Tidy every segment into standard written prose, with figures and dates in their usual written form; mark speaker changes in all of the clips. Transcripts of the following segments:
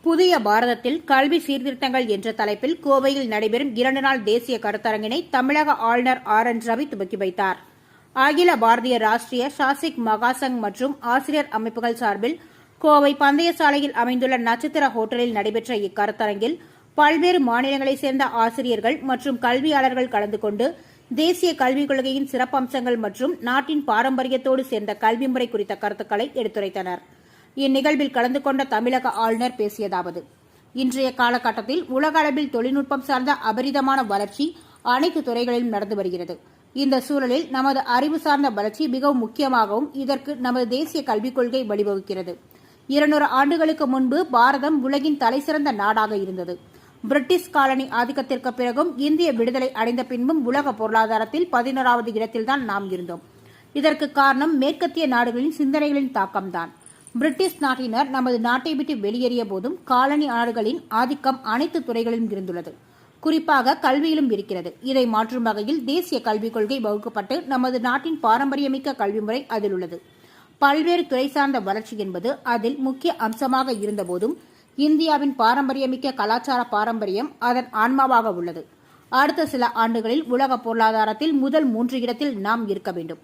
Speaker 1: புதிய பாரதத்தில் கல்வி சீர்திருத்தங்கள் என்ற தலைப்பில் கோவையில் நடைபெறும் 2 நாள் தேசிய கருத்தரங்கினை தமிழக ஆளுநர் RN ரவி துவக்கி வைத்தார். அகில பாரதிய ராஷ்டிரிய சாசிக் மகாசங் மற்றும் ஆசிரியர் அமைப்புகள் சார்பில் கோவை பந்தய சாலையில் அமைந்துள்ள நட்சத்திர ஹோட்டலில் நடைபெற்ற இக்கருத்தரங்கில் பல்வேறு மாநிலங்களைச் சேர்ந்த ஆசிரியர்கள் மற்றும் கல்வியாளர்கள் கலந்து கொண்டு தேசிய கல்விக் கொள்கையின் சிறப்பம்சங்கள் மற்றும் நாட்டின் பாரம்பரியத்தோடு சேர்ந்த கல்வி முறை குறித்த கருத்துக்களை எடுத்துரைத்தனர். இந்நிகழ்வில் கலந்து கொண்ட தமிழக ஆளுநர் பேசியதாவது: இன்றைய காலகட்டத்தில் உலக அளவில் தொழில்நுட்பம் சார்ந்த அபரிதமான வளர்ச்சி அனைத்து துறைகளிலும் நடந்து வருகிறது. இந்த சூழலில் நமது அறிவு சார்ந்த வளர்ச்சி மிகவும் முக்கியமாகவும் இதற்கு நமது தேசிய கல்விக் கொள்கை வழிவகுக்கிறது. 200 ஆண்டுகளுக்கு முன்பு பாரதம் உலகின் தலைசிறந்த நாடாக இருந்தது. பிரிட்டிஷ் காலனி ஆதிக்கத்திற்கு பிறகும் இந்திய விடுதலை அடைந்த பின்பும் உலக பொருளாதாரத்தில் 11வது இடத்தில்தான் நாம் இருந்தோம். இதற்கு காரணம் மேற்கத்திய நாடுகளின் சிந்தனைகளின் தாக்கம்தான். பிரிட்டிஷ் நாட்டினர் நமது நாட்டை விட்டு வெளியேறிய போதும் காலனி நாடுகளின் ஆதிக்கம் அனைத்து துறைகளிலும் இருந்துள்ளது. குறிப்பாக கல்வியிலும் இருக்கிறது. இதை மாற்றும் வகையில் தேசிய கல்விக் கொள்கை வகுக்கப்பட்டு நமது நாட்டின் பாரம்பரியமிக்க கல்வி முறை அதில் உள்ளது. பல்வேறு துறை சார்ந்த வளர்ச்சி என்பது அதில் முக்கிய அம்சமாக இருந்தபோதும் இந்தியாவின் பாரம்பரியமிக்க கலாச்சார பாரம்பரியம் அதன் ஆன்மாவாக உள்ளது. அடுத்த சில ஆண்டுகளில் உலக பொருளாதாரத்தில் முதல் 3 இடத்தில் நாம் இருக்க வேண்டும்.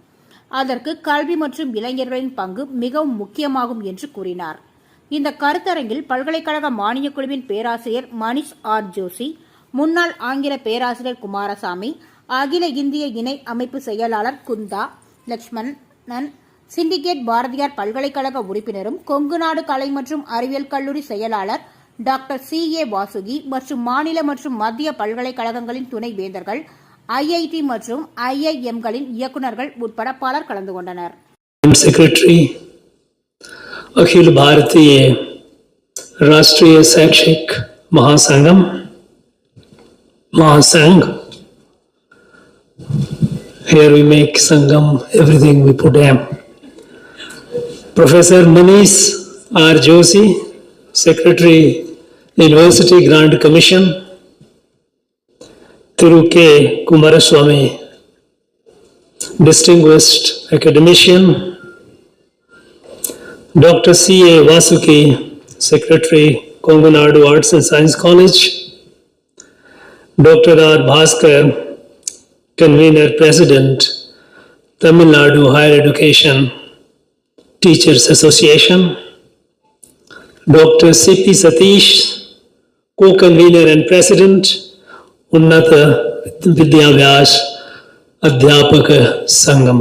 Speaker 1: அதற்கு கல்வி மற்றும் இளைஞர்களின் பங்கு மிகவும் முக்கியமாகும் என்று கூறினார். இந்த கருத்தரங்கில் பல்கலைக்கழக மானியக் குழுவின் பேராசிரியர் மணிஷ் R. ஜோஷி, முன்னாள் ஆங்கில பேராசிரியர் குமாரசாமி, அகில இந்திய இணை அமைப்பு செயலாளர் குந்தா லட்சுமணன், சிண்டிகேட் பாரதியார் பல்கலைக்கழக உறுப்பினரும் கொங்கு நாடு கலை மற்றும் அறிவியல் கல்லூரி செயலாளர் டாக்டர் CA வாசுகி மற்றும் மாநில மற்றும் மத்திய பல்கலைக்கழகங்களின் துணை வேந்தர்கள், IIT மற்றும் IIM-களின் இயக்குநர்கள் உட்பட பலர் கலந்து கொண்டனர்.
Speaker 2: सेक्रेटरी अखिल भारतीय राष्ट्रीय शैक्षिक महासंघ. Here we make Sangam, everything we put M. Professor Manish R. Joshi, Secretary, University Grant Commission. Thiru K. Kumaraswamy, Distinguished Academician. Dr. CA Vasuki, Secretary, Kongu Nadu Arts and Science College. Dr. R. Bhaskar, Convener President, Tamil Nadu Higher Education Teachers Association. Dr. C.P. Satish, Co-Convener and President, उन्नत विद्याभ्यास अध्यापक संगम.